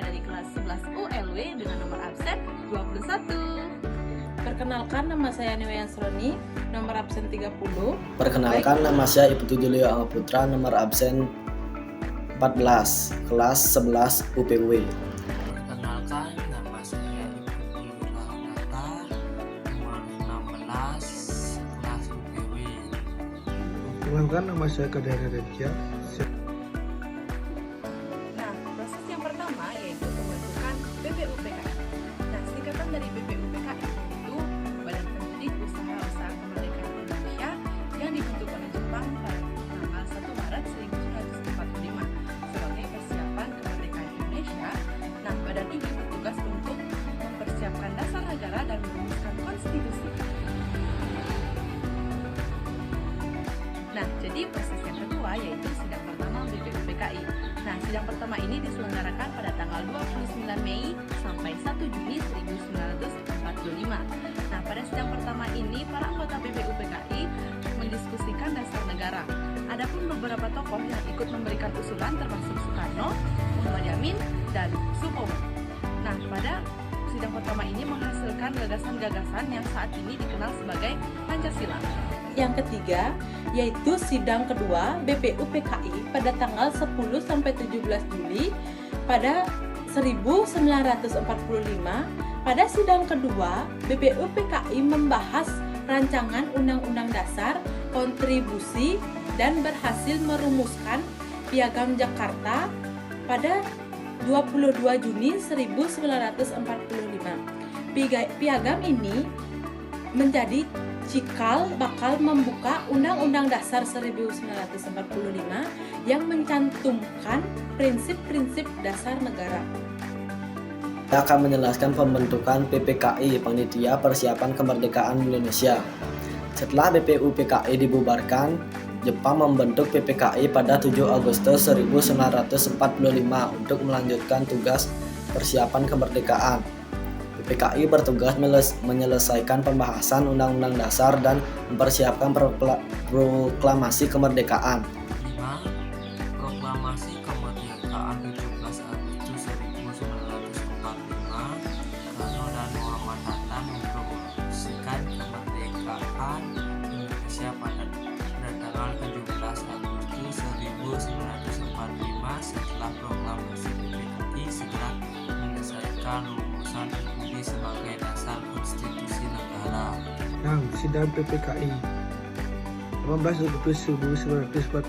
dari kelas 11 ULW dengan nomor absen 21. Perkenalkan, nama saya Niwayan Sroni, nomor absen 30. Perkenalkan, nama saya Ibtu Julio Angga Putra, nomor absen 14, kelas 11 UPW. Perkenalkan, nama saya Ibtu Nata, nomor 16, kelas UPW. Perkenalkan, nama saya Kadara Reja. Nah, proses yang pertama yaitu pembentukan BPUPKI. Nah, singkatan dari BPUPKI itu Badan Pendidik Usaha Kemerdekaan Indonesia yang dibentuk oleh Jepang pada tanggal 1 Maret 1945 sebagai persiapan kemerdekaan Indonesia. Nah, badan ini bertugas untuk mempersiapkan dasar negara dan merumuskan konstitusi. Nah, jadi proses yang kedua yaitu sidang pertama BPUPKI. Nah, sidang pertama ini diselenggarakan pada tanggal 29 Mei sampai 1 Juni 1945. Nah, pada sidang pertama ini para anggota BPUPKI mendiskusikan dasar negara. Adapun beberapa tokoh yang ikut memberikan usulan termasuk Soekarno, Muhammad Yamin, dan Supomo. Nah, pada sidang pertama ini menghasilkan gagasan-gagasan yang saat ini dikenal sebagai Pancasila. Yang ketiga, yaitu sidang kedua BPUPKI pada tanggal 10 sampai 17 Juli pada 1945. Pada sidang kedua, BPUPKI membahas rancangan Undang-Undang Dasar, kontribusi, dan berhasil merumuskan Piagam Jakarta pada 22 Juni 1945. Piagam ini menjadi cikal bakal membuka Undang-Undang Dasar 1945 yang mencantumkan prinsip-prinsip dasar negara. Saya akan menjelaskan pembentukan PPKI, Panitia Persiapan Kemerdekaan Indonesia. Setelah BPUPKI dibubarkan, Jepang membentuk PPKI pada 7 Agustus 1945 untuk melanjutkan tugas persiapan kemerdekaan. PPKI bertugas menyelesaikan pembahasan Undang-Undang Dasar dan mempersiapkan proklamasi kemerdekaan. 5. Proklamasi kemerdekaan 17 Agustus 1945. Soekarno dan Muhammad Hatta memproklamasikan kemerdekaan Indonesia pada tanggal 17 Agustus 1945. Setelah proklamasi, PPKI segera menyelesaikan rumusan sebagai dasar konstitusi negara. 6. Sidang PPKI 18 Agustus 1945.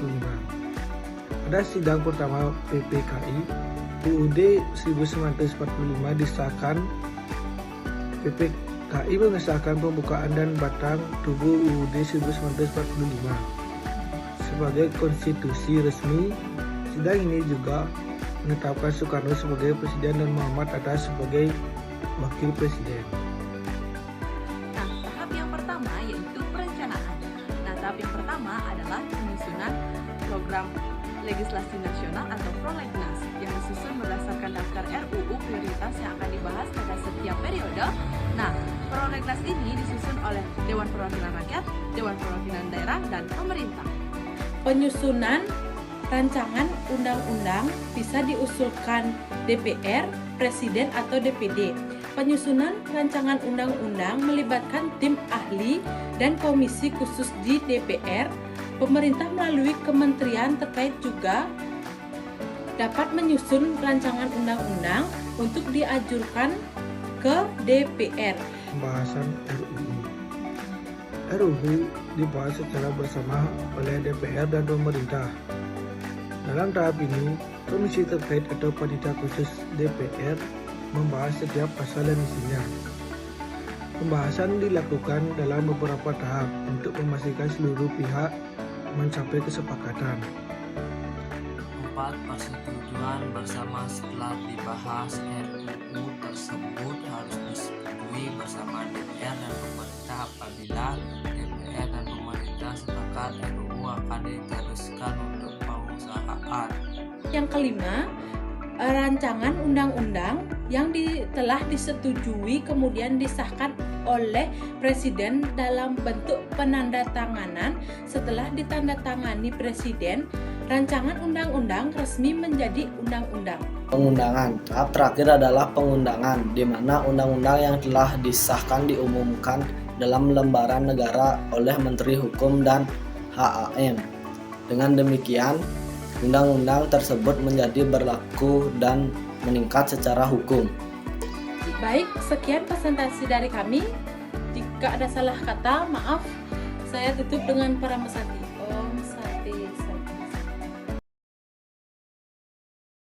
Pada sidang pertama PPKI, UUD 1945 disahkan. PPKI mengesahkan pembukaan dan batang tubuh UUD 1945 sebagai konstitusi resmi. Sidang ini juga menetapkan Soekarno sebagai presiden dan Muhammad Hatta sebagai wakil presiden. Nah, tahap yang pertama yaitu perencanaan. Nah, tahap yang pertama adalah penyusunan program legislasi nasional atau prolegnas yang disusun berdasarkan daftar RUU prioritas yang akan dibahas pada setiap periode. Nah, prolegnas ini disusun oleh Dewan Perwakilan Rakyat, Dewan Perwakilan Daerah, dan pemerintah. Penyusunan rancangan undang-undang bisa diusulkan DPR, Presiden, atau DPD. Penyusunan rancangan undang-undang melibatkan tim ahli dan komisi khusus di DPR. Pemerintah melalui kementerian terkait juga dapat menyusun rancangan undang-undang untuk diajukan ke DPR. Pembahasan RUU. RUU dibahas secara bersama oleh DPR dan pemerintah. Dalam tahap ini, komisi terkait atau panitia khusus DPR membahas setiap pasal dan isinya. Pembahasan dilakukan dalam beberapa tahap untuk memastikan seluruh pihak mencapai kesepakatan. 4. Persetujuan bersama. Setelah dibahas, RUU tersebut harus disetujui bersama DPR dan pemerintah. Apabila DPR dan pemerintah sepakat, RUU akan diteruskan untuk pengusahaan. Yang kelima, rancangan undang-undang yang telah disetujui kemudian disahkan oleh Presiden dalam bentuk penandatanganan. Setelah ditandatangani Presiden, rancangan undang-undang resmi menjadi undang-undang. Pengundangan. Tahap terakhir adalah pengundangan, di mana undang-undang yang telah disahkan diumumkan dalam lembaran negara oleh Menteri Hukum dan HAM. Dengan demikian, undang-undang tersebut menjadi berlaku dan meningkat secara hukum. Baik, sekian presentasi dari kami. Jika ada salah kata, maaf. Saya tutup dengan para pesanti.